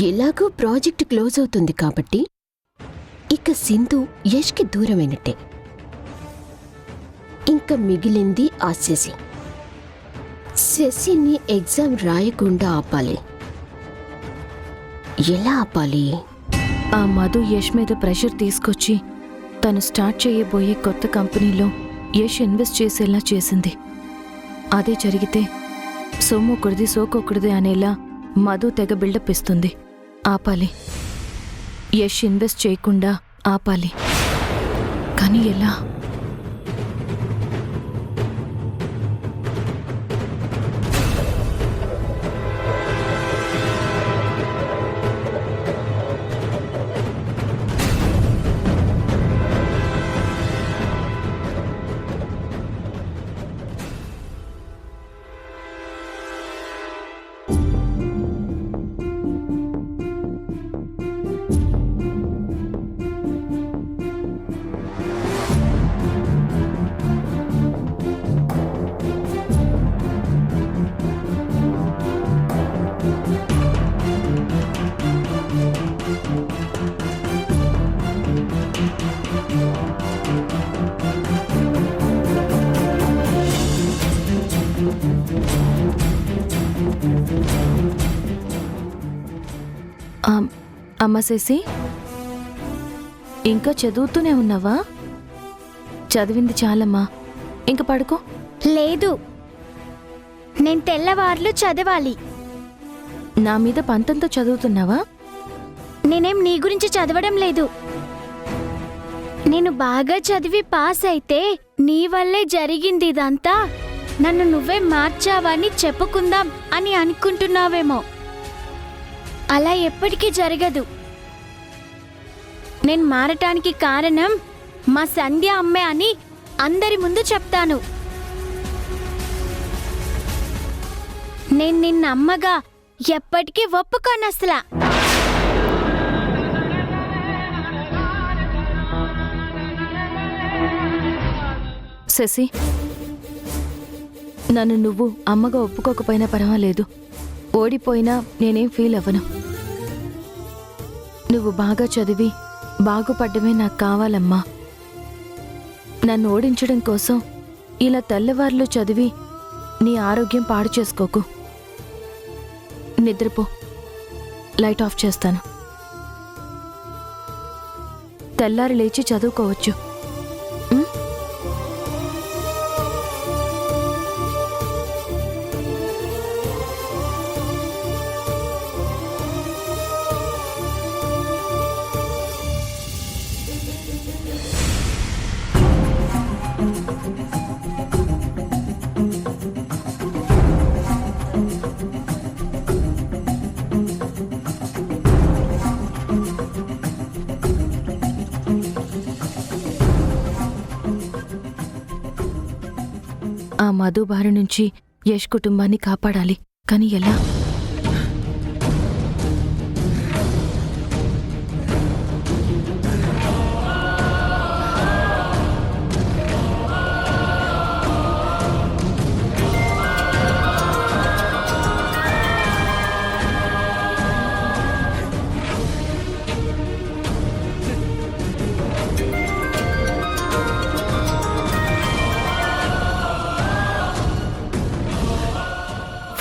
ఎలాగో project close అవుతుంది కాబట్టి ఇక సింధు యష్కి దూరమైనట్టే. ఇంకా మిగిలింది ఆ శశి. శశిని ఎగ్జామ్ రాయకుండా ఆపాలి. ఎలా ఆపాలి? ఆ మధు యష్ మీద ప్రెషర్ తీసుకొచ్చి తను స్టార్ట్ చేయబోయే కొత్త కంపెనీలో యష్ ఇన్వెస్ట్ చేసేలా చేసింది. అదే జరిగితే సోమొకటిది సోకొకటిది అనేలా మధు తెగ బిల్డప్ ఇస్తుంది. ఆపాలి. యష్ ఇన్వెస్ట్ చేయకుండా ఆపాలి. కానీ ఎలా? అమ్మ శశి, ఇంకా చదువుతూనే ఉన్నావా? చదివింది చాలమ్మా, ఇంక పడుకో. లేదు, నేను తెల్లవార్లు చదవాలి. నా మీద పంతంతో చదువుతున్నావా? నేనేం నీ గురించి చదవడం లేదు. నేను బాగా చదివి పాస్ అయితే నీ వల్లే జరిగింది ఇదంతా, నన్ను నువ్వే మార్చావని చెప్పుకుందాం అని అనుకుంటున్నావేమో. అలా ఎప్పటికీ జరగదు. నేను మారటానికి కారణం మా సంధ్య అమ్మే అని అందరి ముందు చెప్తాను. నేను నిన్న అమ్మగా ఎప్పటికీ ఒప్పుకోనసలా. శశి, నన్ను నువ్వు అమ్మగా ఒప్పుకోకపోయినా పర్వాలేదు. ఓడిపోయినా నేనేం ఫీల్ అవ్వను. నువ్వు బాగా చదివి బాగుపడ్డమే నాకు కావాలమ్మా. నన్ను ఓడించడం కోసం ఇలా తెల్లవార్లు చదివి నీ ఆరోగ్యం పాడు చేసుకోకు. నిద్రపో, లైట్ ఆఫ్ చేస్తాను. తెల్లారి లేచి చదువుకోవచ్చు. ఆ మధు బారి నుంచి యష్ కుటుంబాన్ని కాపాడాలి. కానీ ఎలా?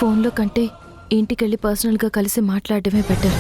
ఫోన్లో కంటే ఇంటికెళ్ళి పర్సనల్గా కలిసి మాట్లాడటమే better.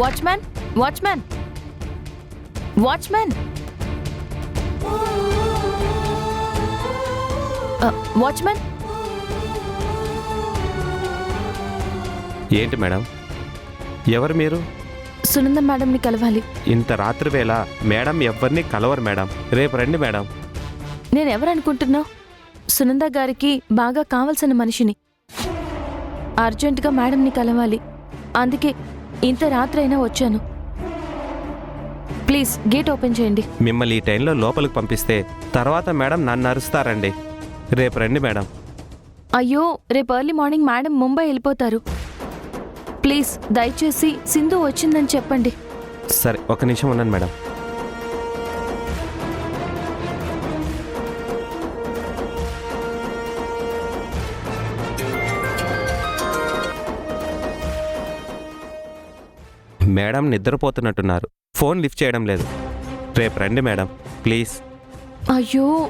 Watchman, watchman, watchman, watchman, ఏంటి మేడం? ఎవరు మీరు? సునంద మేడంని కలవాలి. ఇంత రాత్రి వేళ మేడం ఎవరిని కలవరు మేడం. రేపు రండి మేడం. నేనెవరనుకుంటున్నావు? సునంద గారికి బాగా కావలసిన మనిషిని. అర్జెంటుగా మేడంని కలవాలి. అందుకే ఇంత రాత్రైనా వచ్చాను. ప్లీజ్ గేట్ ఓపెన్ చేయండి. మిమ్మల్ని ఈ టైంలో లోపలికి పంపిస్తే తర్వాత మేడం నన్ను అరుస్తారండి. రేపు రండి మేడం. అయ్యో, రేపు ఎర్లీ మార్నింగ్ మేడం ముంబై వెళ్ళిపోతారు. ప్లీజ్ దయచేసి సింధు వచ్చిందని చెప్పండి. సరే, ఒక నిమిషం ఉన్నాను మేడం. మేడం నిద్రపోతున్నట్టున్నారు. ఫోన్ లిఫ్ట్ చేయడం లేదు. రేపు రండి మేడం ప్లీజ్. అయ్యో,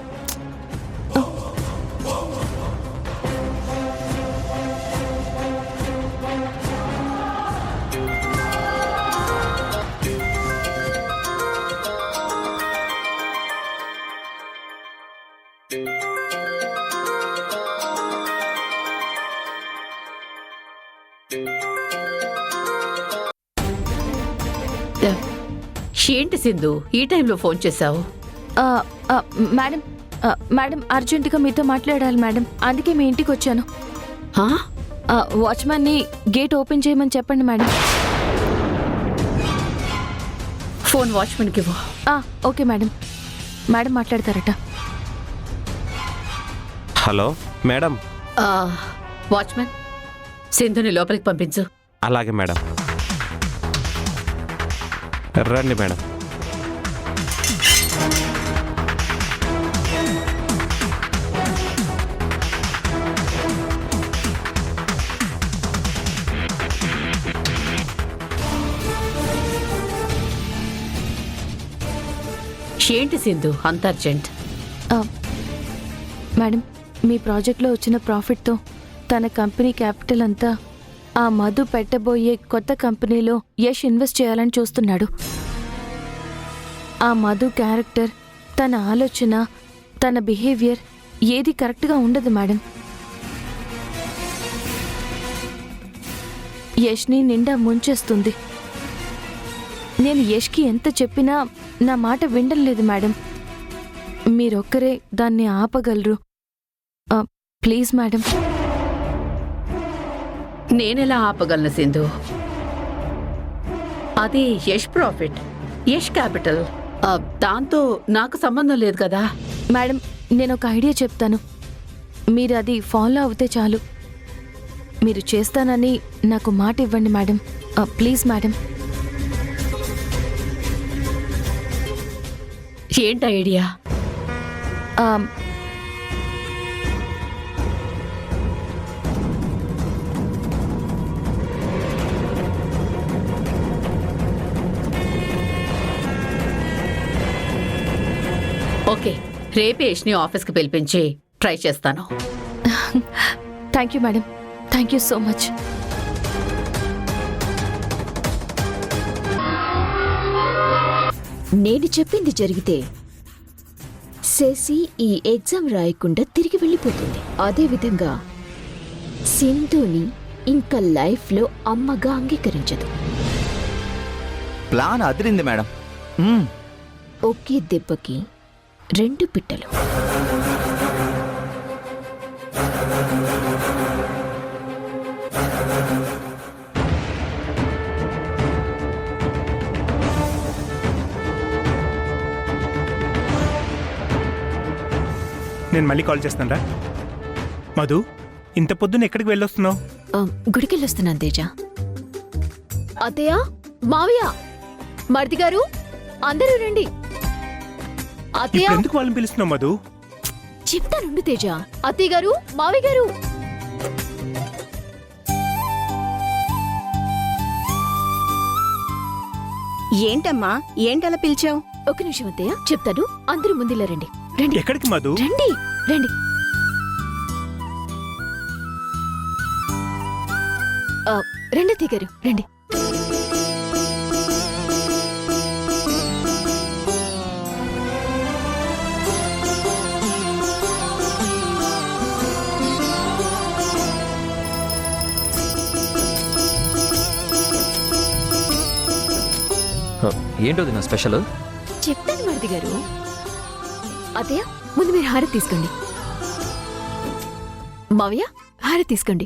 ఏంటి సింధు ఈ టైంలో ఫోన్ చేశావు? ఆ, ఆ, మేడం మేడం అర్జెంటుగా మీతో మాట్లాడాలి మేడం. అందుకే మీ ఇంటికి వచ్చాను. హా? వాచ్మెన్ని గేట్ ఓపెన్ చేయమని చెప్పండి మేడం. ఫోన్ వాచ్మెన్కి ఇవ్వు. Okay madam. మేడం మాట్లాడతారట. Hello madam. ఆ, వాచ్మెన్ సింధుని లోపలికి పంపించు. అలాగే మేడం. రండి మేడం. ఏంటి సింధు అంత అర్జెంట్? మేడం, మీ ప్రాజెక్ట్లో వచ్చిన ప్రాఫిట్తో తన కంపెనీ క్యాపిటల్ అంతా ఆ మధు పెట్టబోయే కొత్త కంపెనీలో యష్ ఇన్వెస్ట్ చేయాలని చూస్తున్నాడు. ఆ మధు క్యారెక్టర్, తన ఆలోచన, తన బిహేవియర్ ఏది కరెక్ట్గా ఉండదు మేడం. యష్ని నిండా ముంచేస్తుంది. నేను యష్కి ఎంత చెప్పినా నా మాట వినడం లేదు మేడం. మీరొక్కరే దాన్ని ఆపగలరు. Please madam. నేనెలా ఆపగలను సింధు? అది యష్ ప్రాఫిట్, యష్ క్యాపిటల్. దాంతో నాకు సంబంధం లేదు కదా. మేడం, నేను ఒక ఐడియా చెప్తాను. మీరు అది ఫాలో అవుతే చాలు. మీరు చేస్తానని నాకు మాట ఇవ్వండి మేడం. Please madam. ఏంటి ఐడియా? ఓకే, రేపే యష్ని ఆఫీస్కి పిలిపించి ట్రై చేస్తాను. Thank you madam. Thank you so much. నేను చెప్పింది జరిగితే శశి ఈ ఎగ్జామ్ రాయకుండా తిరిగి వెళ్ళిపోతుంది. అదేవిధంగా సింధుని ఇంకా లైఫ్లో అమ్మగా అంగీకరించదు. ప్లాన్ అదిరింది మేడం. ఒకే దెబ్బకి రెండు పిట్టలు. నేను మళ్ళీ కాల్ చేస్తాను రా. మధు, ఇంత పొద్దున్న ఎక్కడికి వెళ్ళొస్తున్నావు? గుడికెళ్ళొస్తున్నాను తేజ. అత్తయ్య, మావయ్య, మరిది గారు, అందరూ రండి. అత్తయ్య, ఇప్పుడు ఎందుకు వాళ్ళని పిలుస్తున్నావు మధు? చెప్తానుండు తేజ. అత్తయ్య గారు, మావయ్య గారు. ఏంటమ్మా, ఏంటలా పిలిచావు? ఒక నిమిషం అత్తయ్య, చెప్తాను. అందరూ ముందులా రండి. రండి ఎక్కడికి మధు? రండి రండి. రండి అత్తయ్య గారు, రండి. ఏంటో నా స్పెషల్? చెప్తాను మరిది గారు. అతయ్య, ముందు మీరు హారతి తీసుకోండి. మావయ్య, హారతి తీసుకోండి.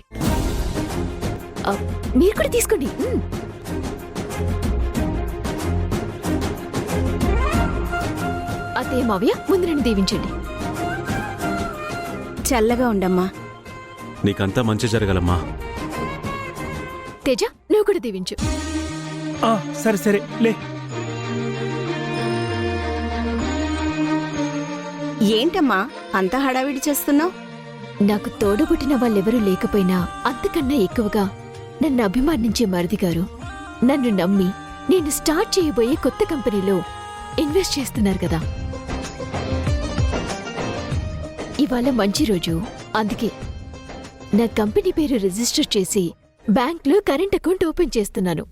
మీరు కూడా తీసుకోండి. అతయ్య, మావయ్య, ముందు నన్ను దీవించండి. చల్లగా ఉండమ్మా. నీకంతా మంచి జరగాలమ్మా. తేజ, నువ్వు కూడా దీవించు. సరే సరే లే. ఏంటమ్మా అంత హడావిడి చేస్తున్నావు? నాకు తోడబుట్టిన వాళ్ళెవరూ లేకపోయినా అంతకన్నా ఎక్కువగా నన్ను అభిమానించే మరిది గారు నన్ను నమ్మి నేను స్టార్ట్ చేయబోయే కొత్త కంపెనీలో ఇన్వెస్ట్ చేస్తున్నారు కదా. ఇవాళ మంచి రోజు. అందుకే నా కంపెనీ పేరు రిజిస్టర్ చేసి బ్యాంక్లో కరెంట్ అకౌంట్ ఓపెన్ చేస్తున్నాను.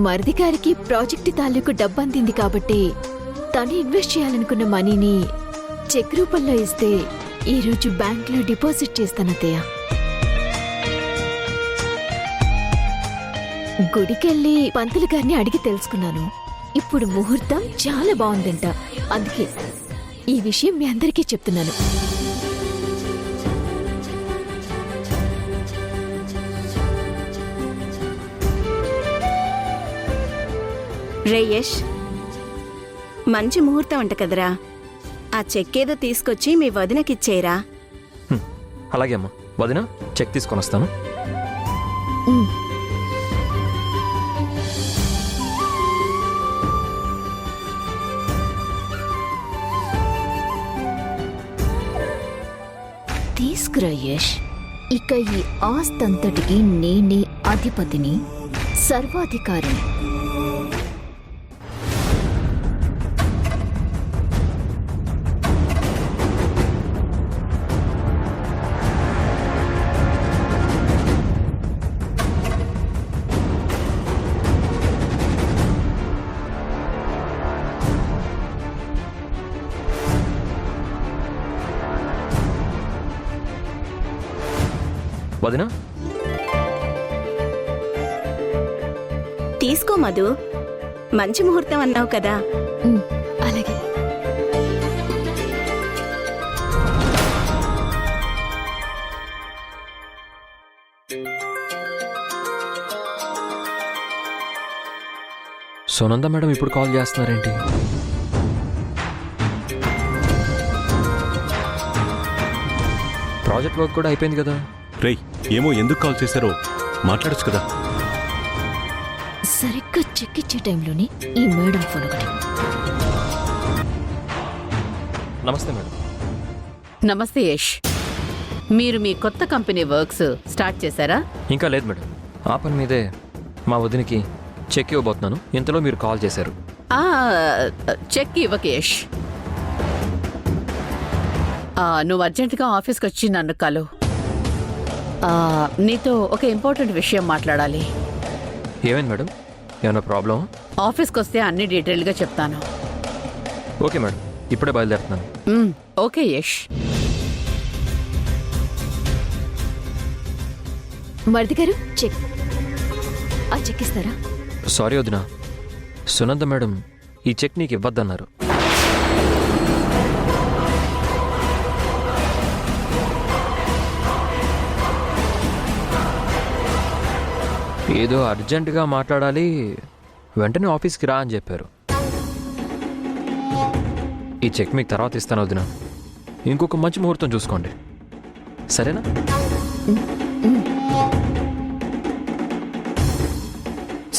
మరిది గారికి ప్రాజెక్టు తాలూకు డబ్బందింది కాబట్టి తను ఇన్వెస్ట్ చేయాలనుకున్న మనీని చెక్ రూపంలో ఇస్తే ఈరోజు బ్యాంక్లో డిపాజిట్ చేస్తానత్తయ్య. గుడికెళ్ళి పంతులు గారిని అడిగి తెలుసుకున్నాను. ఇప్పుడు ముహూర్తం చాలా బాగుందంట. అందుకే ఈ విషయం మీ అందరికీ చెప్తున్నాను. రే యష్, మంచి ముహూర్తం అంట కదరా. ఆ చెక్ ఏదో తీసుకొచ్చి మీ వదినకిచ్చేయరా. అలాగే అమ్మా. వదిన, చెక్ తీసుకొని వస్తాను. తీసుకురా యష్. ఇక ఈ ఆస్తంతటికి నేనే అధిపతిని, సర్వాధికారిని. వదిన, తీసుకో మధు. మంచి ముహూర్తం అన్నావు కదా. అలాగే. సునంద మేడం ఇప్పుడు కాల్ చేస్తున్నారేంటి? ప్రాజెక్ట్ వర్క్ కూడా అయిపోయింది కదా. రేయ్, ఏమో ఎందుకు కాల్ చేశారో మాట్లాడొచ్చు కదా. సరిగ్గా చెక్ ఇచ్చే టైంలోనే ఈ మేడం ఫోన్ ఒకటి. నమస్తే మేడం. నమస్తే యష్. మీరు మీ కొత్త కంపెనీ వర్క్స్ స్టార్ట్ చేశారా? ఇంకా లేదు మేడం. ఆ పని మీదే మా వదినికి చెక్ ఇవ్వబోతున్నాను. ఇంతలో మీరు కాల్ చేశారు. చెక్ ఇవ్వక యష్. నువ్వు అర్జెంటుగా ఆఫీస్కి వచ్చి నన్ను కలు. నీతో ఒక ఇంపార్టెంట్ విషయం మాట్లాడాలి. ఏమైంది మేడం? ఏమైనా ప్రాబ్లం? ఆఫీస్కి వస్తే అన్ని డీటెయిల్గా చెప్తాను. ఓకే మేడం, ఇప్పుడే బయలుదేరుతున్నాను. ఓకే యష్. మరిది గారు, చెక్. ఆ చెక్ ఇస్తారా? సారీ వదిన, సునంద మేడం ఈ చెక్ నీకు ఇవ్వద్దన్నారు. ఏదో అర్జెంటుగా మాట్లాడాలి, వెంటనే ఆఫీస్కి రా అని చెప్పారు. ఈ చెక్ మీకు తర్వాత ఇస్తాను వదిన. ఇంకొక మంచి ముహూర్తం చూసుకోండి, సరేనా?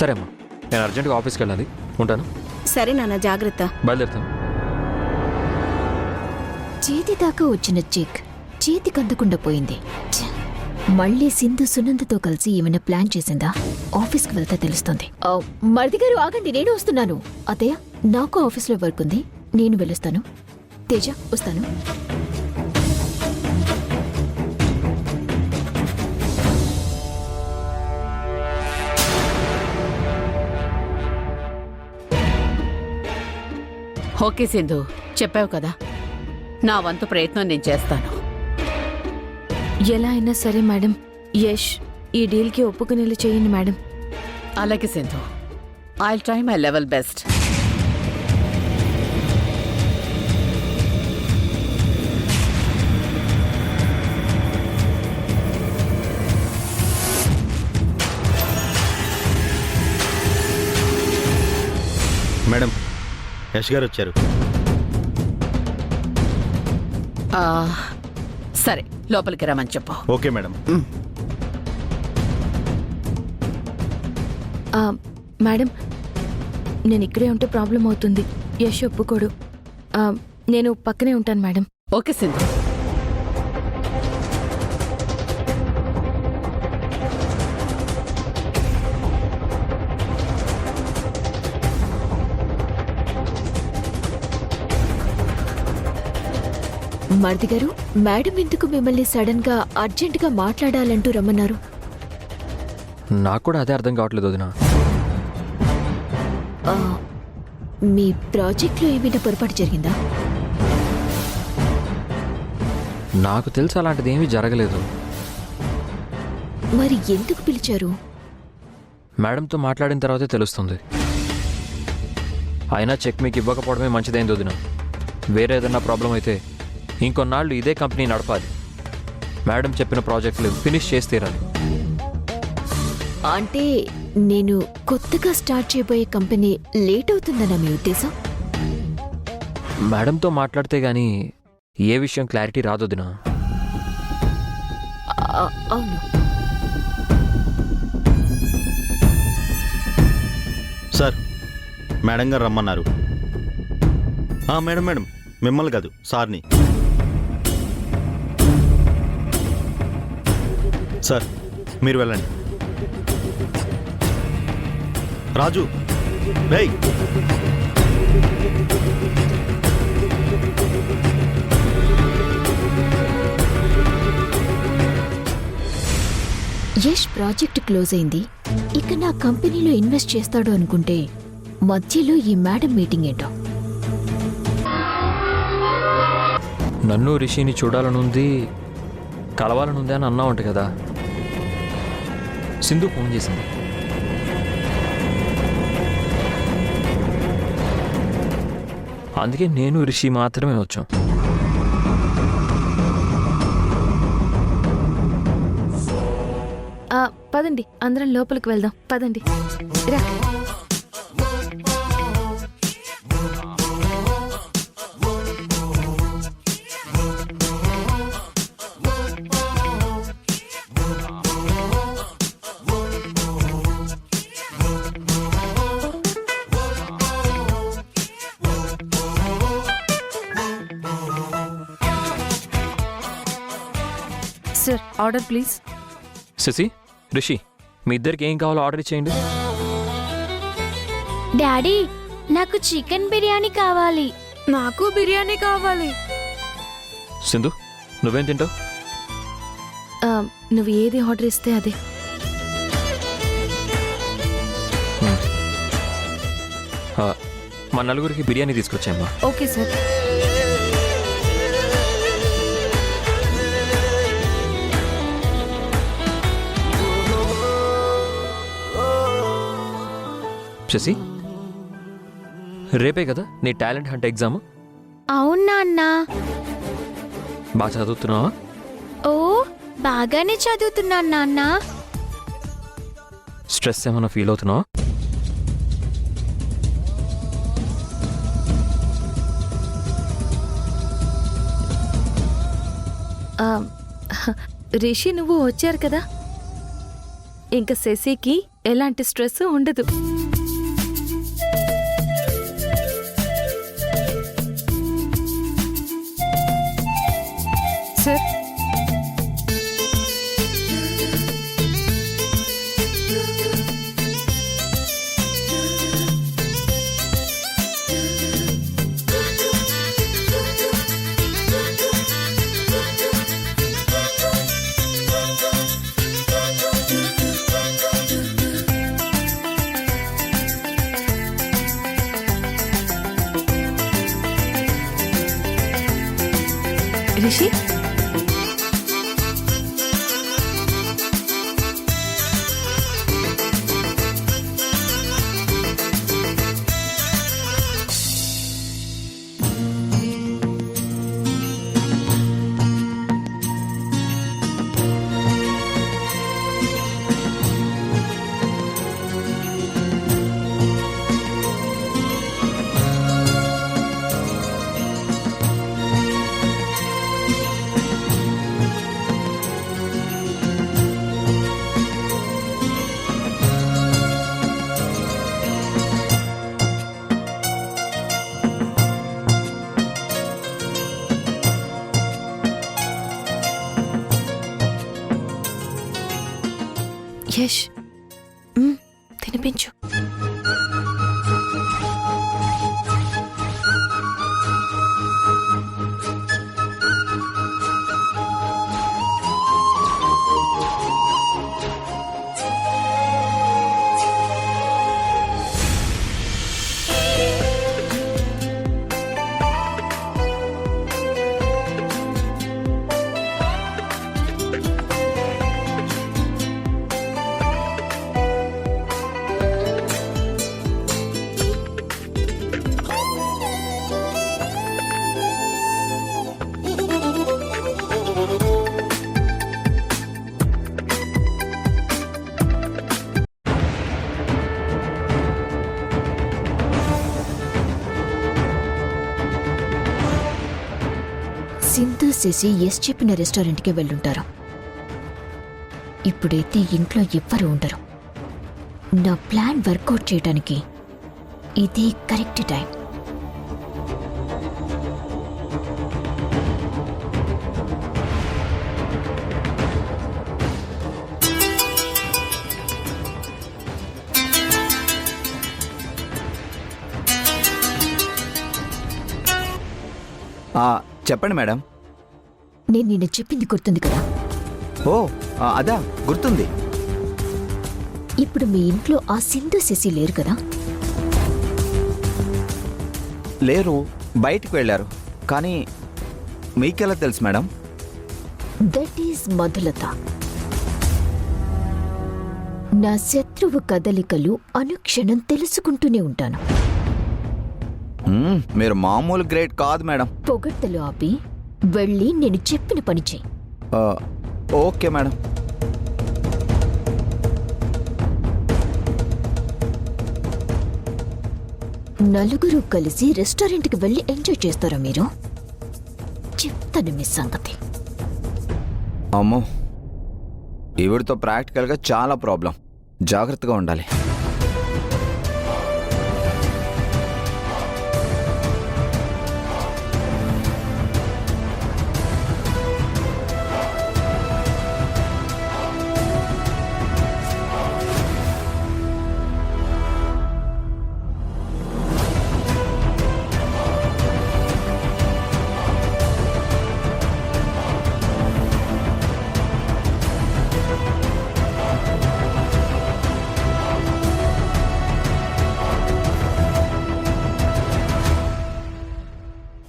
సరే అమ్మా, నేను అర్జెంటుగా ఆఫీస్కి వెళ్ళాలి. ఉంటాను. సరే నాన్న, జాగ్రత్త. బయలుదేరుతాను. చేతి దాకా వచ్చిన చెక్ చేతికి అందకుండా పోయింది. మళ్ళీ సింధు సునందతో కలిసి ఏమైనా ప్లాన్ చేసిందా? ఆఫీస్కి వెళ్తే తెలుస్తుంది. మరిది గారు ఆగండి, నేను వస్తున్నాను. అత్తయ్య, నాకు ఆఫీస్లో వర్క్ ఉంది, నేను వెళ్ళొస్తాను. తేజ, వస్తాను. ఓకే సింధు, చెప్పావు కదా, నా వంతు ప్రయత్నం నేను చేస్తాను. ఎలా అయినా సరే మేడం, యష్ ఈ డీల్కి ఒప్పుకునేలా చేయండి మేడం. అలాగే Sindhu, I'll try my level best. Madam, Yash గారు వచ్చారు. సరే, లోపలికి రమ్మని చెప్పు. Okay madam. మేడం, నేను ఇక్కడే ఉంటే ప్రాబ్లం అవుతుంది. యశ్ ఒప్పుకోడు. నేను పక్కనే ఉంటాను మేడం. ఓకే సింధు. మరిది గారు, మేడం ఎందుకు మిమ్మల్ని సడన్ గా అర్జెంట్ గా మాట్లాడాలంటూ రమ్మన్నారు? నాకు కూడా అదే అర్థం కావట్లేదు వదిన. ఆ, మీ ప్రాజెక్ట్లో ఏమైనా పొరపాటు జరిగిందా? నాకు తెలుసు అలాంటిది ఏమీ జరగలేదు. మరి ఎందుకు పిలిచారు? మేడంతో మాట్లాడిన తర్వాతే తెలుస్తుంది. అయినా చెక్ మీకు ఇవ్వకపోవడమే మంచిదైంది వదిన. వేరే ఏదన్నా ప్రాబ్లం అయితే ఇంకొన్నాళ్ళు ఇదే కంపెనీ నడపాలి. మేడం చెప్పిన ప్రాజెక్టులు ఫినిష్ చేసి తీరాలి. అంటే నేను కొత్తగా స్టార్ట్ చేయబోయే కంపెనీ లేట్ అవుతుందన్న మీ ఉద్దేశం? మేడంతో మాట్లాడితే గానీ ఏ విషయం క్లారిటీ రాదు వదినా. అవును. సార్, మేడం గారు రమ్మన్నారు. మేడం మేడం, మిమ్మల్ని కాదు, సార్ని. సార్, మీరు వెళ్ళండి. రాజు, రేయ్. యష్ ప్రాజెక్ట్ క్లోజ్ అయింది. ఇక నా కంపెనీలో ఇన్వెస్ట్ చేస్తాడు అనుకుంటే మధ్యలో ఈ మేడం మీటింగ్ ఏంటో? నన్ను రిషిని చూడాలనుంది, కలవాలనుంది అని అన్నావంట కదా. సింధు ఫోన్ చేసింది. అందుకే నేను రిషి మాత్రమే వచ్చాం. పదండి, అందరం లోపలికి వెళ్దాం. పదండి రా. Sir, order please. Shashi, Rishi, మీ ఇద్దరికి ఏం కావాలో ఆర్డర్ ఇచ్చేయండి. డాడీ, నాకు చికెన్ బిర్యానీ కావాలి. నాకు బిర్యానీ కావాలి. సింధు, నువ్వేం తింటావు? నువ్వు ఏది ఆర్డర్ ఇస్తే అదే. మా నలుగురికి బిర్యానీ తీసుకొచ్చామ్మా. Okay sir. శశి, రేపే కదా నీ టాలెంట్ హంట్ ఎగ్జామ్? అవునా అన్నా? బాగా చదువుతున్నావా? ఓ, బాగానే చదువుతున్నాను నాన్న. స్ట్రెస్ ఏమైనా ఫీల్ అవుతున్నావా? రిషి, నువ్వు వచ్చారు కదా, ఇంకా శశికి ఎలాంటి స్ట్రెస్ ఉండదు. సార్, రిషి, యష్ తినిపించు. సింధు శశి ఎస్ చెప్పిన రెస్టారెంట్కి వెళ్ళుంటారు. ఇప్పుడైతే ఇంట్లో ఎవ్వరూ ఉండరు. నా ప్లాన్ వర్కౌట్ చేయడానికి ఇదే కరెక్ట్ టైం. చెప్పండి మేడం. నేను నిన్న చెప్పింది గుర్తుంది కదా? ఓ అదా గుర్తుంది. ఇప్పుడు మీ ఇంట్లో ఆ సింధు శశి లేరు కదా? లేరు, బయటికి వెళ్ళారు. కానీ మీకెలా తెలుసు మేడం? That is Madhulatha. నా శత్రువు కదలికలు అనుక్షణం తెలుసుకుంటూనే ఉంటాను. మీరు మామూలు గ్రేట్ కాదు మేడం. పొగడ్తలు ఆపి వెళ్ళి నేను చెప్పిన పని చెయ్యి. Okay madam. నలుగురు కలిసి రెస్టారెంట్కి వెళ్ళి ఎంజాయ్ చేస్తారా మీరు? చెప్తాను మీ సంగతి. అమ్మో, ఈవిడితో ప్రాక్టికల్గా చాలా ప్రాబ్లం. జాగ్రత్తగా ఉండాలి.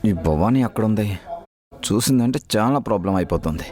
ఈ భవానీ అక్కడుంది. చూసిందంటే చాలా ప్రాబ్లం అయిపోతుంది.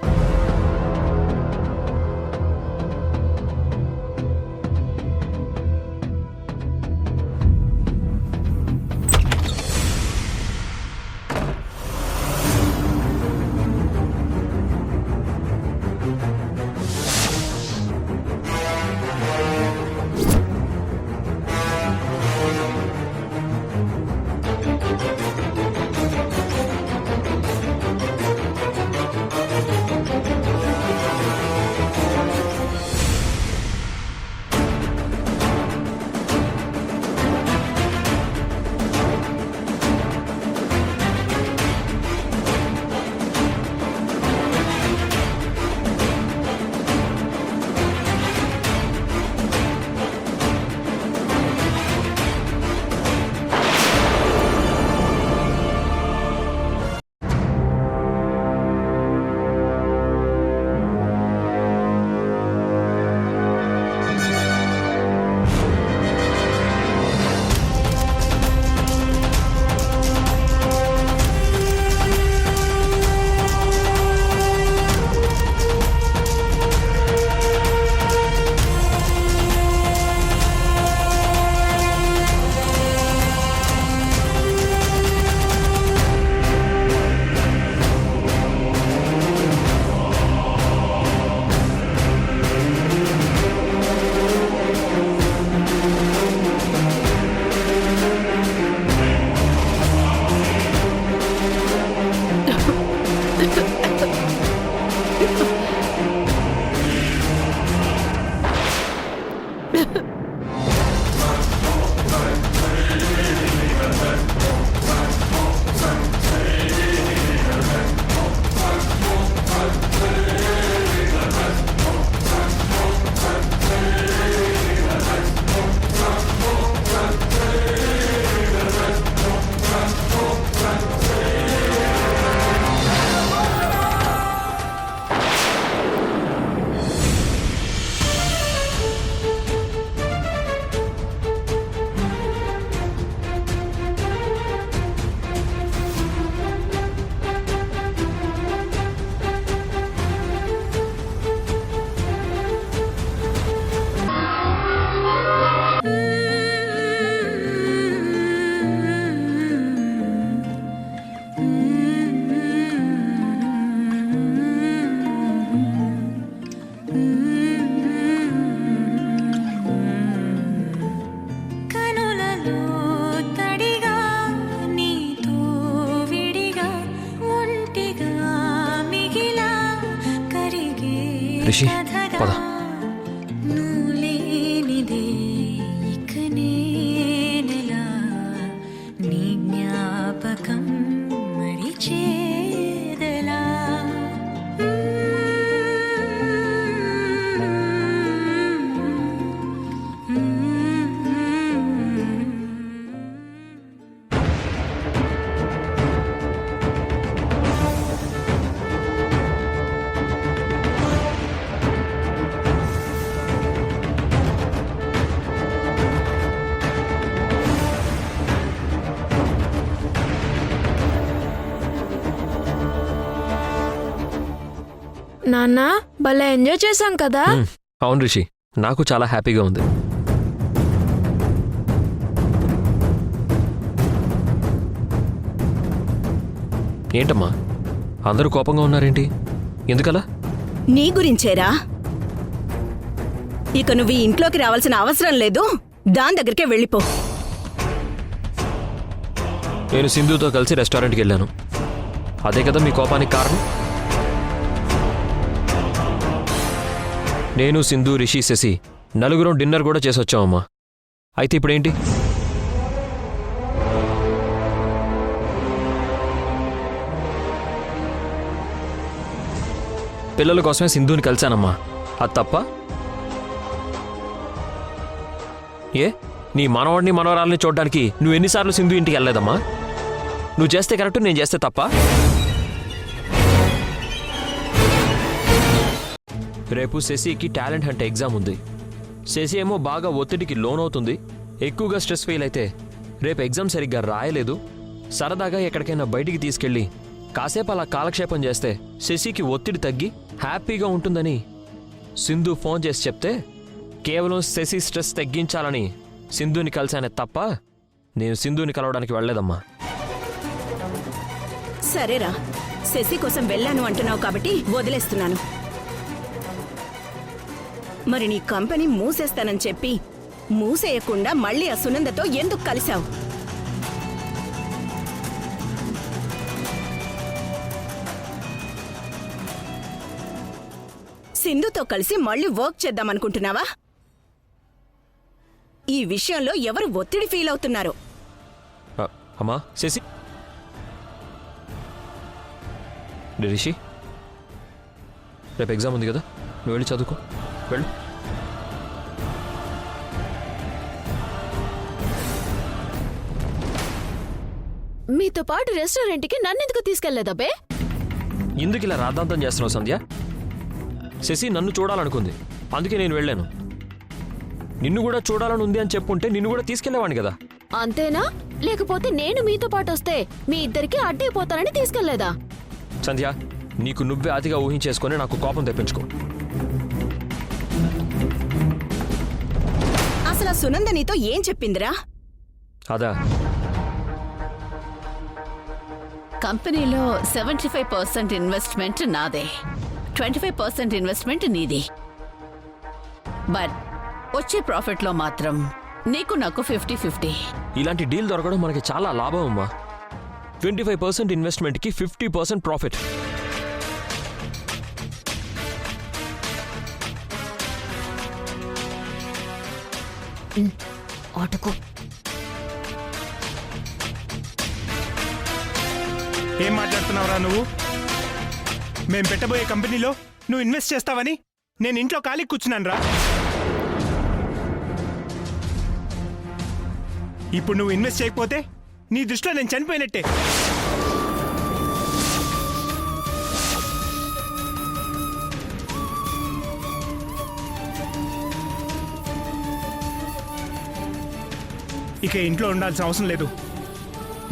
రిషి పద. నాన్న భలే ఎంజాయ్ చేశాం కదా. అవును రిషి, నాకు చాలా హ్యాపీగా ఉంది. ఏంటమ్మా అందరూ కోపంగా ఉన్నారేంటి? ఎందుకలా? నీ గురించేరా. ఇక నువ్వు ఈ ఇంట్లోకి రావాల్సిన అవసరం లేదు, దాని దగ్గరికే వెళ్ళిపో. నేను సింధుతో కలిసి రెస్టారెంట్కి వెళ్ళాను, అదే కదా మీ కోపానికి కారణం. నేను, సింధు, రిషి, శశి నలుగురం డిన్నర్ కూడా చేసి వచ్చామమ్మా. అయితే ఇప్పుడేంటి? పిల్లల కోసమే సింధుని కలిశానమ్మా, అది తప్ప? ఏ నీ మనవాడిని మనవరాలని చూడడానికి నువ్వు ఎన్నిసార్లు సింధు ఇంటికి వెళ్ళలేదమ్మా? నువ్వు చేస్తే కరెక్ట్, నేను చేస్తే తప్ప? రేపు శశికి టాలెంట్ హంట్ ఎగ్జామ్ ఉంది. శశి ఏమో బాగా ఒత్తిడికి లోనవుతుంది, ఎక్కువగా స్ట్రెస్ ఫీల్ అయితే రేపు ఎగ్జామ్ సరిగ్గా రాయలేదు, సరదాగా ఎక్కడికైనా బయటికి తీసుకెళ్ళి కాసేపు అలా కాలక్షేపం చేస్తే శశికి ఒత్తిడి తగ్గి హ్యాపీగా ఉంటుందని సింధు ఫోన్ చేసి చెప్తే కేవలం శశి స్ట్రెస్ తగ్గించాలని సింధుని కలిశానే తప్ప నేను సింధుని కలవడానికి వెళ్ళలేదమ్మా. సరేరా, శశి కోసం వెళ్ళాను అంటున్నావు కాబట్టి వదిలేస్తున్నాను. మరి నీ కంపెనీ మూసేస్తానని చెప్పి మూసేయకుండా మళ్ళీ ఆ సునందతో ఎందుకు కలిశావు? సింధుతో కలిసి మళ్ళీ వర్క్ చేద్దామనుకుంటున్నావా? ఈ విషయంలో ఎవరు ఒత్తిడి ఫీల్ అవుతున్నారు? అమ్మా శశి, రిషి రేపు ఎగ్జామ్ ఉంది కదా, నువ్వు వెళ్ళి చదువుకో, వెళ్ళు. మీతో పాటు రెస్టారెంట్కి నన్నెందుకు తీసుకెళ్లేదబ్బే? ఎందుకు ఇలా రాద్ధాంతం చేస్తున్నావు సంధ్య? శశి నన్ను చూడాలనుకుంది, అందుకే నేను వెళ్ళాను. నిన్ను కూడా చూడాలని ఉంది అని చెప్పుంటే నిన్ను కూడా తీసుకెళ్లేవాడిని కదా. అంతేనా? లేకపోతే నేను మీతో పాటు వస్తే మీ ఇద్దరికి అడ్డైపోతానని తీసుకెళ్లేదా? సంధ్య, నీకు నువ్వే అతిగా ఊహించేసుకొని నాకు కోపం తెప్పించుకో. అసలు సునంద నీతో ఏం చెప్పిందిరా? అదా, కంపెనీలో 75% ఇన్వెస్ట్మెంట్ నాదే, 25% ఇన్వెస్ట్మెంట్ నీది. బట్ వచ్చే ప్రాఫిట్లో మాత్రం నీకు నాకు 50-50. ఇలాంటి డీల్ దొరకడం మనకి చాలా లాభం అమ్మా. 25% ఇన్వెస్ట్మెంట్కి 50% ప్రాఫిట్. ఆటోకో. ఏం మాట్లాడుతున్నావురా నువ్వు? మేం పెట్టబోయే కంపెనీలో నువ్వు ఇన్వెస్ట్ చేస్తావని నేను ఇంట్లో ఖాళీ కూర్చున్నాను రా. ఇప్పుడు నువ్వు ఇన్వెస్ట్ చేయకపోతే నీ దృష్టిలో నేను చనిపోయినట్టే. ఇక ఇంట్లో ఉండాల్సిన అవసరం లేదు.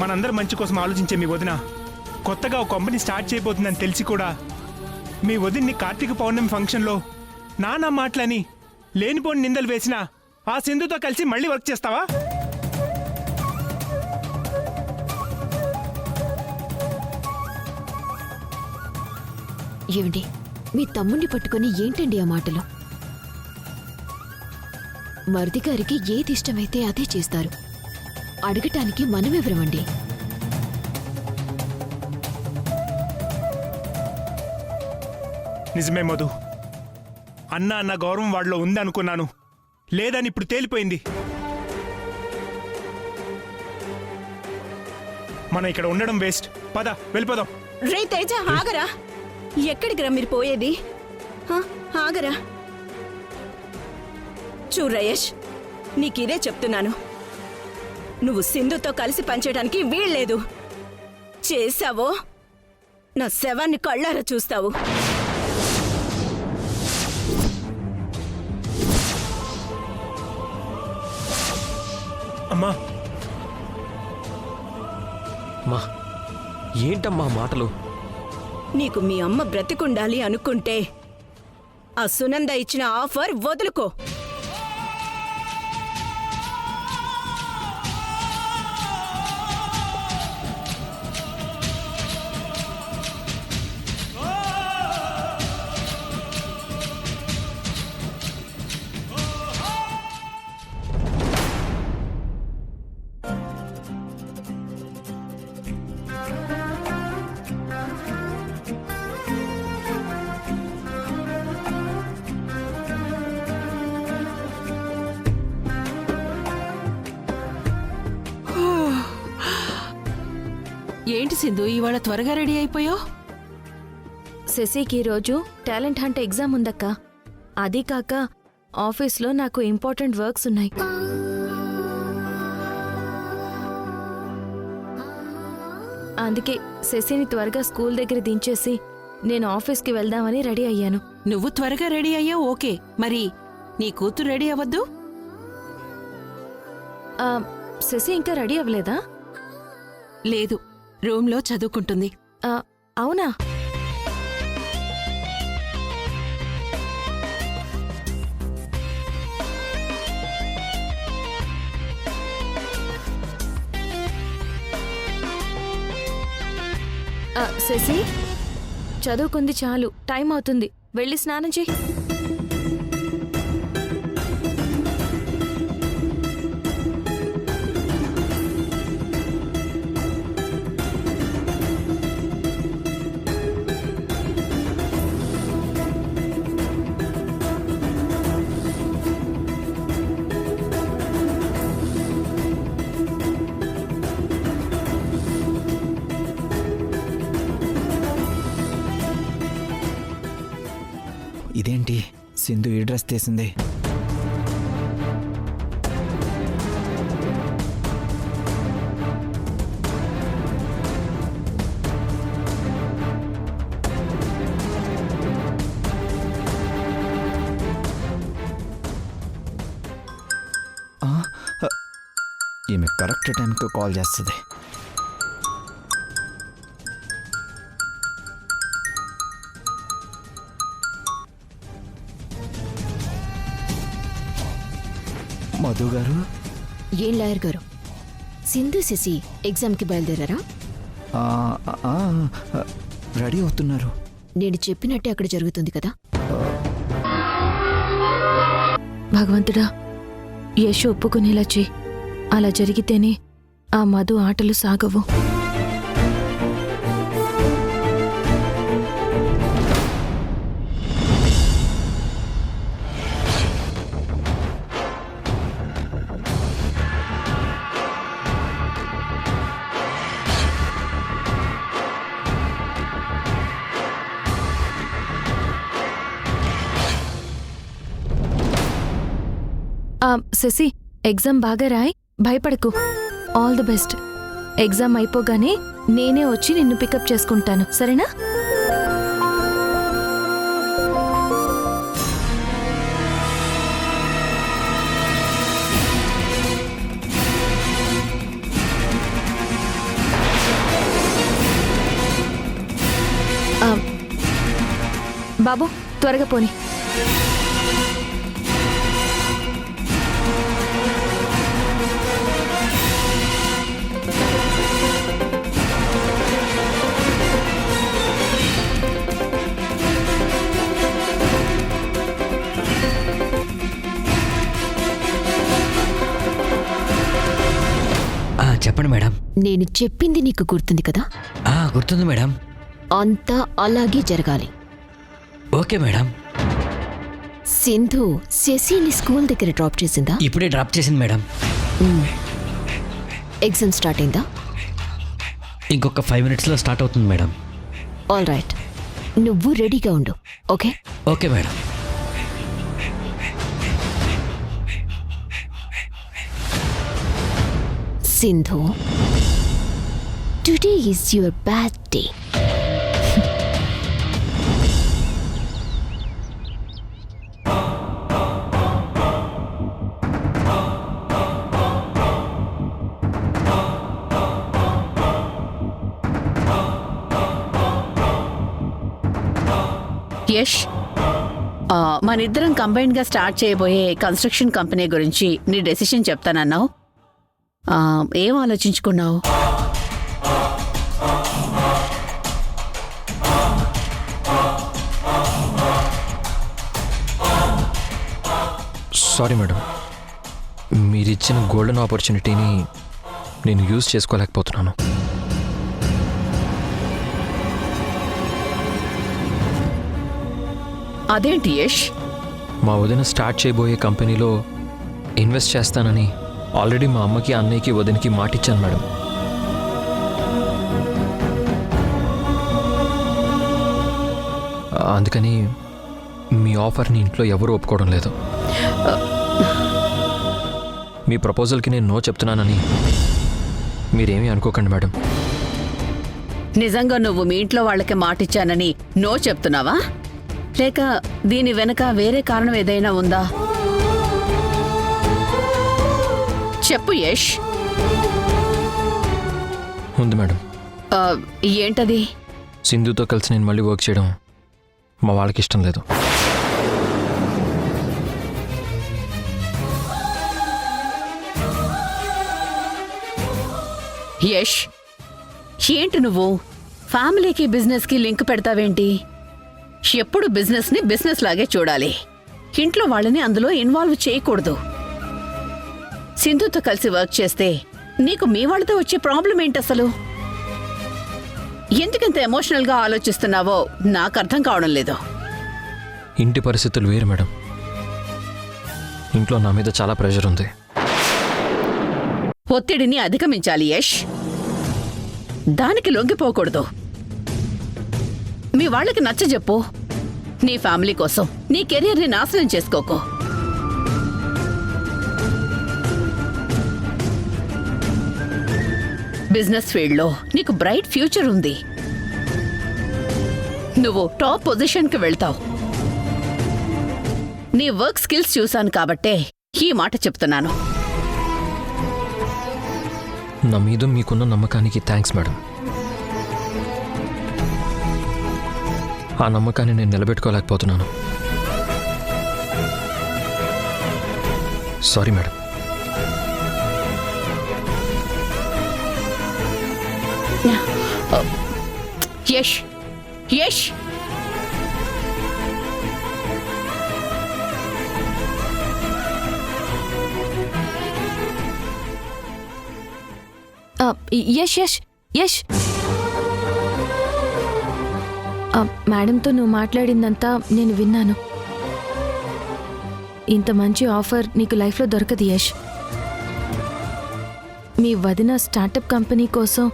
మనందరం మంచి కోసం ఆలోచించే మీ వదిన కొత్తగా ఒక కంపెనీ స్టార్ట్ చేయబోతుందని తెలిసి కూడా మీ వదిన్ని కార్తీక పౌర్ణమి ఫంక్షన్లో నానా మాటలని లేనిపోని నిందలు వేసిన ఆ సింధుతో కలిసి మళ్ళీ వర్క్ చేస్తావా? ఏమండి, మీ తమ్ముణ్ణి పట్టుకొని ఏంటండి ఆ మాటలు? మరిది గారికి ఏది ఇష్టమైతే అదే చేస్తారు. అడగటానికి మనమెవరమండి? నిజమే మధు, అన్న అన్న గౌరవం వాళ్ళలో ఉందనుకున్నాను, లేదని ఇప్పుడు తేలిపోయింది. మనం ఇక్కడ ఉండడం వేస్ట్. పద వెళ్ళిపోదాం. రే తేజ, ఆగరా. ఎక్కడికి రా మీరు పోయేది? ఆగరా. చూడు రయేష్, నీకిదే చెప్తున్నాను. నువ్వు సింధుతో కలిసి పనిచేయడానికి వీల్లేదు. చేశావో నా శవాన్ని కళ్ళారా చూస్తావు. అమ్మా, మా ఏంటమ్మా మాటలు? నీకు మీ అమ్మ బ్రతికుండాలి అనుకుంటే ఆ సునంద ఇచ్చిన ఆఫర్ వదులుకో. ఏంటి సింధు, ఇవాళ త్వరగా రెడీ అయిపోయావు? శశికి ఈరోజు టాలెంట్ హంట్ ఎగ్జామ్ ఉందక్క. అదీ కాక ఆఫీస్లో నాకు ఇంపార్టెంట్ వర్క్స్ ఉన్నాయి. అందుకే శశిని త్వరగా స్కూల్ దగ్గర దించేసి నేను ఆఫీస్కి వెళ్దామని రెడీ అయ్యాను. నువ్వు త్వరగా రెడీ అయ్యావు, ఓకే. మరి నీ కూతురు రెడీ అవ్వద్దు? శశి ఇంకా రెడీ అవ్వలేదా? లేదు, రూమ్లో చదువుకుంటుంది. అవునా? శశి, చదువుకుంది చాలు, టైం అవుతుంది, వెళ్ళి స్నానం చెయ్యి. ఇదేంటి సింధు ఈ డ్రెస్ తీసింది? ఈమె కరెక్ట్ టైంకి కాల్ చేస్తుంది. మధు గారు. ఏం లాయర్ గారు, సింధు శశి ఎగ్జామ్కి బయలుదేరారా? రెడీ అవుతున్నారు. నేను చెప్పినట్టే అక్కడ జరుగుతుంది కదా? భగవంతుడా, యశ్ ఒప్పుకునేలా చెయ్యి. అలా జరిగితేనే ఆ మధు ఆటలు సాగవు. శశి, ఎగ్జామ్ బాగా రాయ్, భయపడకు. All the best. ఎగ్జామ్ అయిపోగానే నేనే వచ్చి నిన్ను పికప్ చేసుకుంటాను, సరేనా? బాబు, త్వరగా పోనీ. చెప్పండి మేడం. నేను చెప్పింది నీకు గుర్తుంది కదా? గుర్తుంది మేడం. అంతా అలాగే జరగాలి. Okay madam. సింధు శశిని స్కూల్ దగ్గర డ్రాప్ చేసిందా? ఇప్పుడే డ్రాప్ చేసింది మేడం. ఎగ్జామ్ స్టార్ట్ అయిందా? ఇంకొక 5 minutesలో స్టార్ట్ అవుతుంది మేడం. ఆల్ రైట్, నువ్వు రెడీగా ఉండు. Okay okay madam. Sindhu, today is your bad day. Yash, మనిద్దరం కంబైన్డ్ గా స్టార్ట్ చేయబోయే కన్స్ట్రక్షన్ కంపెనీ గురించి నీ డెసిషన్ చెప్తానన్నావు. ఏం ఆలోచించుకున్నావు? సారీ మేడం, మీరిచ్చిన గోల్డెన్ ఆపర్చునిటీని నేను యూజ్ చేసుకోలేకపోతున్నాను. అదేంటి యష్? మా వదిన స్టార్ట్ చేయబోయే కంపెనీలో ఇన్వెస్ట్ చేస్తానని ఆల్రెడీ మా అమ్మకి, అన్నయ్యకి, వదినకి మాటిచ్చాను మేడం. అందుకని మీ ఆఫర్ని ఇంట్లో ఎవరు ఒప్పుకోవడం లేదు. మీ ప్రపోజల్కి నేను నో చెప్తున్నానని మీరేమీ అనుకోకండి మేడం. నిజంగా నువ్వు మీ ఇంట్లో వాళ్ళకి మాటిచ్చానని నో చెప్తున్నావా, లేక దీని వెనక వేరే కారణం ఏదైనా ఉందా? చెప్పు యష్. ఉంది మేడం. ఏంటది? సింధుతో కలిసి నేను మళ్ళీ వర్క్ చేయడం మా వాళ్ళకి ఇష్టం లేదు. యష్, ఏంటి నువ్వు ఫ్యామిలీకి బిజినెస్కి లింక్ పెడతావేంటి? ఎప్పుడు బిజినెస్ని బిజినెస్ లాగే చూడాలి. ఇంట్లో వాళ్ళని అందులో ఇన్వాల్వ్ చేయకూడదు. సింధుతో కలిసి వర్క్ చేస్తే నీకు మీ వాళ్ళతో వచ్చే ప్రాబ్లం ఏంటి అసలు? ఎందుకంత ఎమోషనల్గా ఆలోచిస్తున్నావో నాకు అర్థం కావడం లేదు. ఇంటి పరిస్థితులు వేరు మేడం. ఇంట్లో నా మీద చాలా ప్రెషర్ ఉంది. ఒత్తిడిని అధిగమించాలి యష్, దానికి లొంగిపోకూడదు. మీ వాళ్ళకి నచ్చజెప్పు. నీ ఫ్యామిలీ కోసం నీ కెరీర్ని నాశనం చేసుకోకు. బిజినెస్ ఫీల్డ్లో నీకు బ్రైట్ ఫ్యూచర్ ఉంది. నువ్వు టాప్ పొజిషన్కి వెళ్తావు. నీ వర్క్ స్కిల్స్ చూశాను కాబట్టే ఈ మాట చెప్తున్నాను. నా మీద మీకున్న నమ్మకానికి థ్యాంక్స్ మేడం. ఆ నమ్మకాన్ని నేను నిలబెట్టుకోలేకపోతున్నాను. Sorry madam. యష్, యష్, యష్ యష్ యష్, మేడంతో నువ్వు మాట్లాడిందంతా నేను విన్నాను. ఇంత మంచి ఆఫర్ నీకు లైఫ్లో దొరకదు యష్. మీ వదిన స్టార్టప్ కంపెనీ కోసం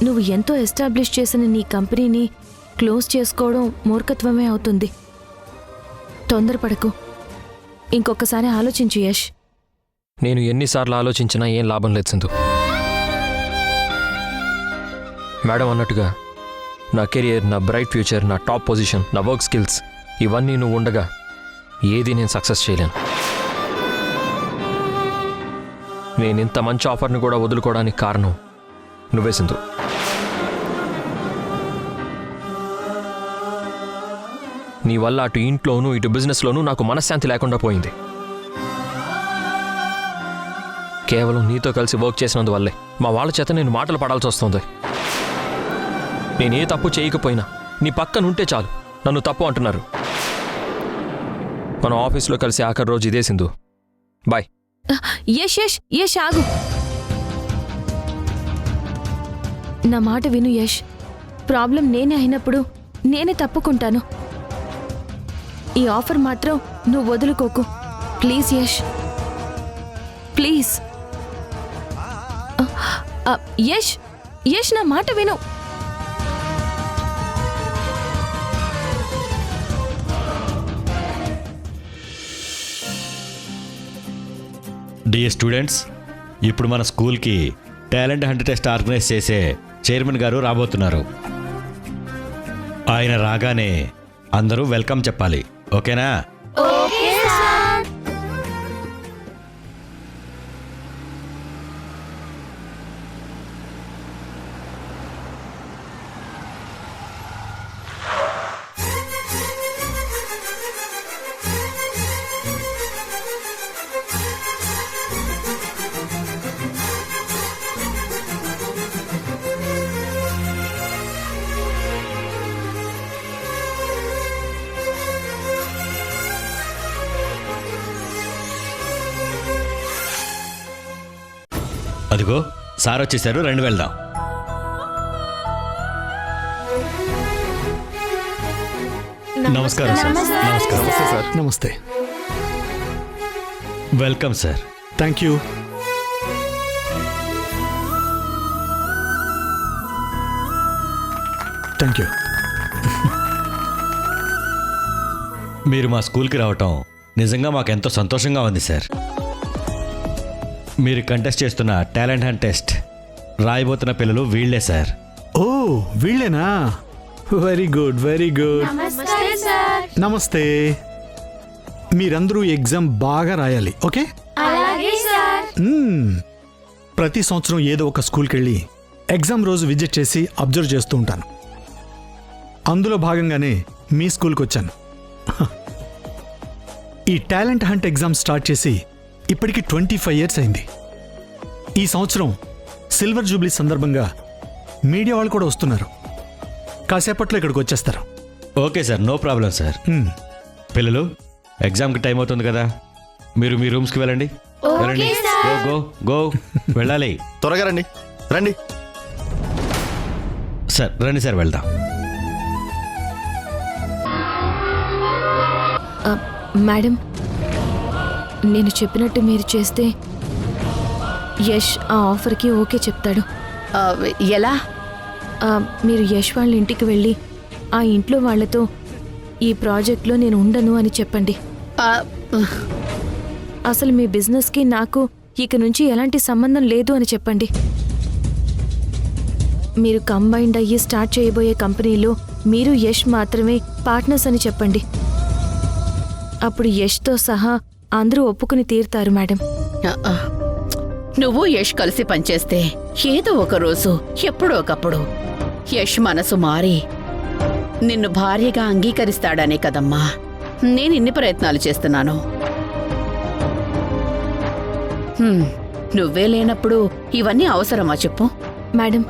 నువ్వు ఎంతో ఎస్టాబ్లిష్ చేసిన నీ కంపెనీని క్లోజ్ చేసుకోవడం మూర్ఖత్వమే అవుతుంది. తొందరపడకు, ఇంకొకసారి ఆలోచించు యష్. నేను ఎన్నిసార్లు ఆలోచించినా ఏం లాభం లేదు సింధు. మేడం అన్నట్టుగా నా కెరియర్, నా బ్రైట్ ఫ్యూచర్, నా టాప్ పొజిషన్, నా వర్క్ స్కిల్స్ ఇవన్నీ నువ్వు ఉండగా ఏది నేను సక్సెస్ చేయలేను. నేను ఇంత మంచి ఆఫర్ని కూడా వదులుకోవడానికి కారణం నువ్వే సింధు. నీ వల్ల అటు ఇంట్లోనూ ఇటు బిజినెస్లోనూ నాకు మనశ్శాంతి లేకుండా పోయింది. కేవలం నీతో కలిసి వర్క్ చేసినందువల్లే మా వాళ్ళ చేత నేను మాటలు పడాల్సి వస్తుంది. నేనే తప్పు చేయకపోయినా నీ పక్కనుంటే చాలు నన్ను తప్పు అంటున్నారు. మనం ఆఫీస్లో కలిసి ఆఖరి రోజు ఇదే సింధు. బాయ్. యష్ యష్ యష్, ఆగు. నా మాట విను యష్. ప్రాబ్లం నేనే అయినప్పుడు నేనే తప్పుకుంటాను. ఈ ఆఫర్ మాత్రం నువ్వు వదులుకోకు ప్లీజ్ యష్ ప్లీజ్. యష్ యష్ నా మాట విను. డియర్ స్టూడెంట్స్, ఇప్పుడు మన స్కూల్కి టాలెంట్ హంట్ టెస్ట్ ఆర్గనైజ్ చేసే చైర్మన్ గారు రాబోతున్నారు. ఆయన రాగానే అందరూ వెల్కమ్ చెప్పాలి, ఓకేనా? అదిగో సార్ వచ్చేసారు, రండి వెళ్దాం. నమస్కారం సార్. నమస్కారం సార్. నమస్తే. Welcome sir. Thank you. Thank you. మీరు మా స్కూల్కి రావటం నిజంగా మాకెంతో సంతోషంగా ఉంది సార్. మీరు కంటెస్ట్ చేస్తున్న టాలెంట్ హంట్ టెస్ట్ రాయబోతున్న పిల్లలు వీళ్లే సార్. ఓ వీళ్ళేనా? Very good, very good. నమస్తే. మీరందరూ ఎగ్జామ్ బాగా రాయాలి, ఓకే? ప్రతి సంవత్సరం ఏదో ఒక స్కూల్కి వెళ్ళి ఎగ్జామ్ రోజు విజిట్ చేసి అబ్జర్వ్ చేస్తూ ఉంటాను. అందులో భాగంగానే మీ స్కూల్కి వచ్చాను. ఈ టాలెంట్ హంట్ ఎగ్జామ్ స్టార్ట్ చేసి ఇప్పటికి 25 ఇయర్స్ అయింది. ఈ సంవత్సరం సిల్వర్ జూబ్లీ సందర్భంగా మీడియా వాళ్ళు కూడా వస్తున్నారు. కాసేపట్లో ఇక్కడికి వచ్చేస్తారు. Okay sir, no problem sir. పిల్లలు, ఎగ్జామ్కి టైం అవుతుంది కదా, మీరు మీ రూమ్స్కి వెళ్ళండి. వెళ్ళండి, గో గో గో. వెళ్ళాలి. త్వరగా రండి. రండి సార్, రండి సార్, వెళ్దాం. మేడం, నేను చెప్పినట్టు మీరు చేస్తే యష్ ఆ ఆఫర్కి ఓకే చెప్తాడు. ఎలా? మీరు యష్ వాళ్ళ ఇంటికి వెళ్ళి ఆ ఇంట్లో వాళ్ళతో ఈ ప్రాజెక్ట్లో నేను ఉండను అని చెప్పండి. అసలు మీ బిజినెస్కి నాకు ఇక నుంచి ఎలాంటి సంబంధం లేదు అని చెప్పండి. మీరు కంబైన్డ్ అయ్యి స్టార్ట్ చేయబోయే కంపెనీలో మీరు యష్ మాత్రమే పార్ట్నర్స్ అని చెప్పండి. అప్పుడు యష్తో సహా అందరూ ఒప్పుకుని తీరుతారు మేడం. నువ్వు యష్ కలిసి పనిచేస్తే ఏదో ఒక రోజు ఎప్పుడో ఒకప్పుడు యష్ మనసు మారి నిన్ను భార్యగా అంగీకరిస్తాడనే కదమ్మా నేను ఇన్ని ప్రయత్నాలు చేస్తున్నాను. నువ్వే లేనప్పుడు ఇవన్నీ అవసరమా చెప్పు? మేడం,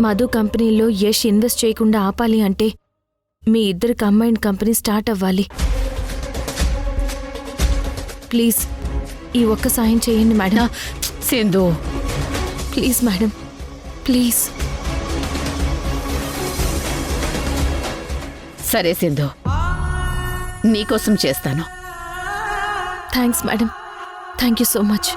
మధు కంపెనీలో యష్ ఇన్వెస్ట్ చేయకుండా ఆపాలి అంటే మీ ఇద్దరు కంబైన్డ్ కంపెనీ స్టార్ట్ అవ్వాలి. ప్లీజ్ ఈ ఒక్క సాయం చేయండి madam. Sindhu, please madam, please. సరే సింధు, నీకోసం చేస్తాను. Thanks madam, thank you so much.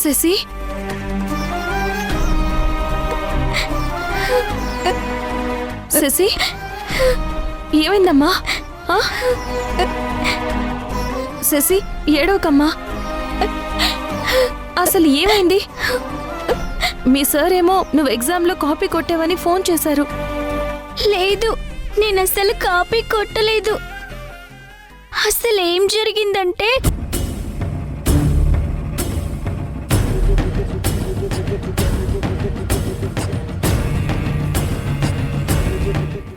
Shashi, Shashi, ఏమైందమ్మా? శశి, ఏడవకమ్మా. అసలు ఏమైంది? మీ సార్ ఏమో నువ్వు ఎగ్జామ్లో కాపీ కొట్టావని ఫోన్ చేశారు. లేదు, నేను అసలు కాపీ కొట్టలేదు. అసలు ఏం జరిగిందంటే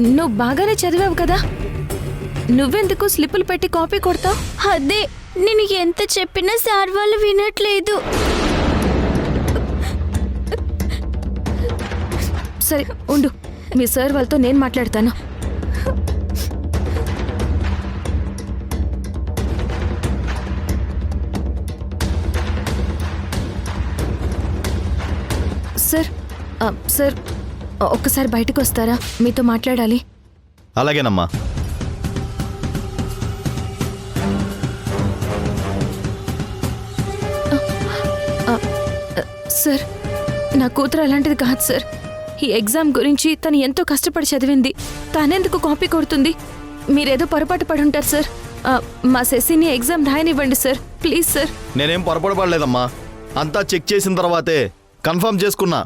నువ్వు బాగానే చదివావు కదా, నువ్వెందుకు స్లిప్పులు పెట్టి కాపీ కొడతావు? అదే నేను ఎంత చెప్పినా సార్ వాళ్ళు వినట్లేదు. సరే ఉండు, మీ సార్ వాళ్ళతో నేను మాట్లాడతాను. సార్ సార్ ఒక్కసారి బయటకు వస్తారా? మీతో మాట్లాడాలి. అలాగేనమ్మా. సార్, నా కూతురు అలాంటిది కాదు సార్. ఈ ఎగ్జామ్ గురించి తను ఎంతో కష్టపడి చదివింది. తానెందుకు కాపీ కొడుతుంది? మీరేదో పొరపాటు పడి ఉంటారు సార్. మా శశిని ఎగ్జామ్ రాయనివ్వండి సార్, ప్లీజ్ సార్. నేనేం పొరపాటు పడలేదమ్మా. అంతా చెక్ చేసిన తర్వాతే కన్ఫర్మ్ చేసుకున్నా.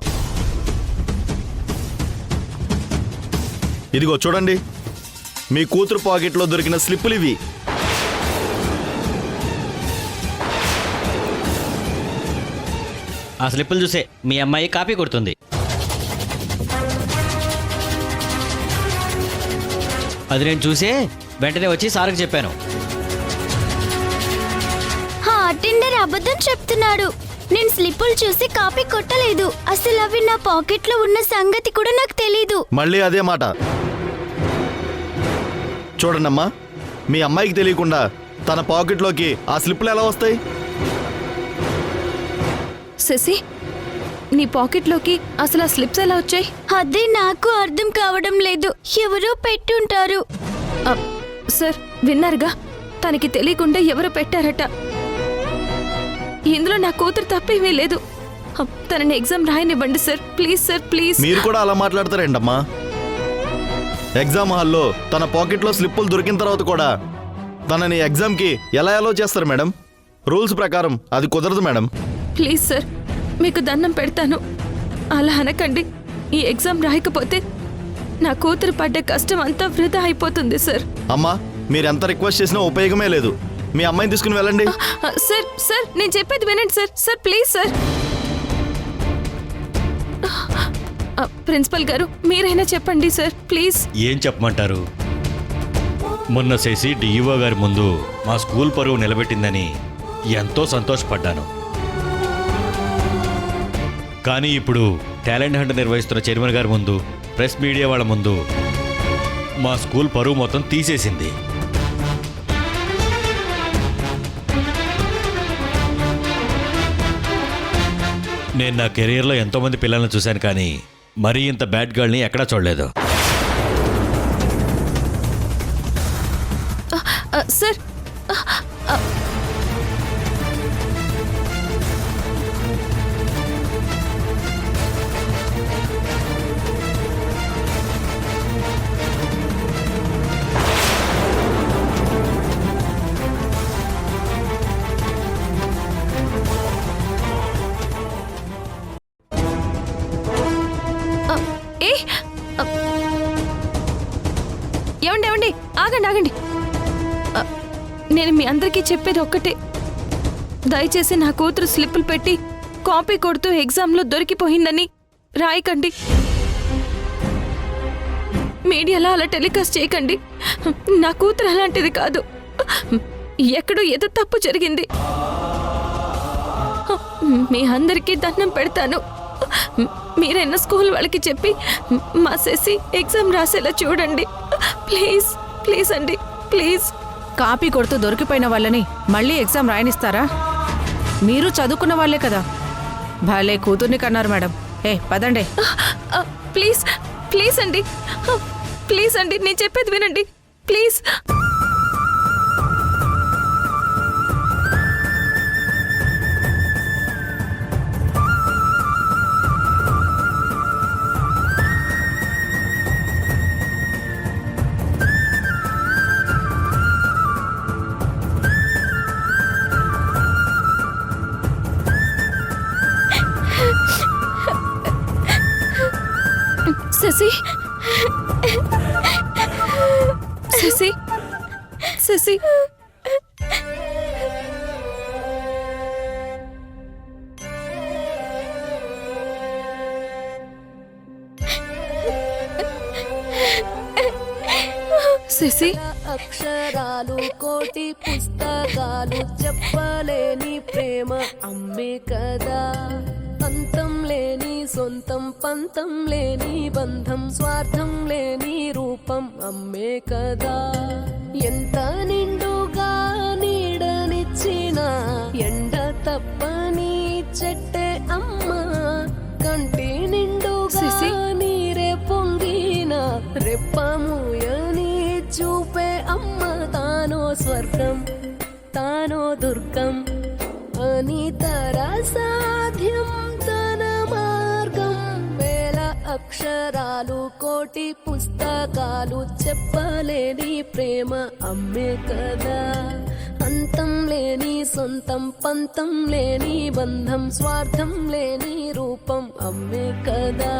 ఇదిగో చూడండి, మీ కూతురు పాకెట్లో దొరికిన స్లిప్పులు ఇవి. ఆ స్లిప్పులు చూసే మీ అమ్మాయి కాపీ కొడుతుంది. అది నేను చూసే వెంటనే వచ్చి సార్కి చెప్పాను. అటెండర్ అబద్ధం చెప్తున్నాడు. నేను స్లిప్పులు చూసి కాపీ కొట్టలేదు. అసలు అవి నా పాకెట్లో ఉన్న సంగతి కూడా నాకు తెలీదు. మళ్ళీ అదే మాట. చూడండమ్మా, మీ అమ్మాయికి తెలియకుండా తన పాకెట్లోకి ఆ స్లిప్పులు ఎలా వస్తాయి? శశి, నీ పాకెట్లోకి అసలు ఆ స్లిప్స్ ఎలా వచ్చాయి? అదే నాకు అర్థం కావడం లేదు. ఎవరో పెట్టుంటారు. సార్ విన్నారుగా, తనకి తెలియకుండా ఎవరో పెట్టారట. ఇందులో నా కూతురు తప్పేమీ లేదు. తనని ఎగ్జామ్ రాయనివ్వండి సార్, ప్లీజ్ సార్, ప్లీజ్. మీరు కూడా అలా మాట్లాడతారేంటమ్మా? ఎగ్జామ్ హాల్లో తన పాకెట్లో స్లిప్పులు దొరికిన తర్వాత కూడా తనని ఎగ్జామ్కి ఎలా అలో చేస్తారు మేడం? రూల్స్ ప్రకారం అది కుదరదు మేడం. ప్లీజ్ సార్, మీకు దండం పెడతాను, అలా అనకండి. ఈ ఎగ్జామ్ రాయకపోతే నా కూతురు పడ్డ కష్టం అంతా వృధా అయిపోతుంది సార్. అమ్మా, మీరు ఎంత రిక్వెస్ట్ చేసినా ఉపయోగమే లేదు. మీ అమ్మాయిని తీసుకుని వెళ్ళండి. సార్ సార్, నేను చెప్పేది వినండి సార్. Sir please sir. ప్రిన్సిపల్ గారు, మీరైనా చెప్పండి సార్, ప్లీజ్. ఏం చెప్పమంటారు? మొన్న చేసి డిఈఓ గారి ముందు మా స్కూల్ పరువు నిలబెట్టిందని ఎంతో సంతోషపడ్డాను. కానీ ఇప్పుడు టాలెంట్ హంట్ నిర్వహిస్తున్న చైర్మన్ గారి ముందు, ప్రెస్ మీడియా వాళ్ళ ముందు మా స్కూల్ పరువు మొత్తం తీసేసింది. నేను నా కెరీర్లో ఎంతోమంది పిల్లల్ని చూశాను, కానీ మరీ ఇంత బ్యాడ్ గర్ల్ని ఎక్కడా చూడలేదు. సార్, ఏమండి ఏమండి, ఆగండి ఆగండి. నేను మీ అందరికీ చెప్పేది ఒక్కటే, దయచేసి నా కూతురు స్లిప్పులు పెట్టి కాపీ కొడుతూ ఎగ్జామ్లో దొరికిపోయిందని రాయకండి. మీడియాలో అలా టెలికాస్ట్ చేయకండి. నా కూతురు అలాంటిది కాదు. ఎక్కడో ఏదో తప్పు జరిగింది. మీ అందరికీ దండం పెడతాను. మీరైనా స్కూల్ వాళ్ళకి చెప్పి మా శశి ఎగ్జామ్ రాసేలా చూడండి. ప్లీజ్ ప్లీజ్ అండి, ప్లీజ్. కాపీ కొడుతూ దొరికిపోయిన వాళ్ళని మళ్ళీ ఎగ్జామ్ రాయనిస్తారా? మీరు చదువుకున్న వాళ్ళే కదా. భలే కూతుర్ని కన్నారు మేడం. పదండి. ప్లీజ్ ప్లీజ్ అండి, ప్లీజ్ అండి, నేను చెప్పేది వినండి ప్లీజ్. శశి, శశి, శశి. శశి అక్షరాలు కోటి పుస్తకాలు చెప్పలేని ప్రేమ అమ్మే కదా. అంతం లేని సొంతం పంతం లేని బంధం స్వార్థం లేని రూపం అమ్మే కదా. ఎంత నిండుగా నీడనిచ్చిన ఎండ తప్పని చెట్టే అమ్మ. కంటి నిండుగా నీరే పొంగిన రెప్పమూయని చూపే అమ్మ. తానో స్వర్గం తానో దుర్గం అని తరా సాధ్యం తన మార్గం. వేల అక్షరాలు కోటి పుస్తకాలు చెప్పలేని ప్రేమ అమ్మే కదా. అంతం లేని సొంతం పంతం లేని బంధం స్వార్థం లేని రూపం అమ్మే కదా.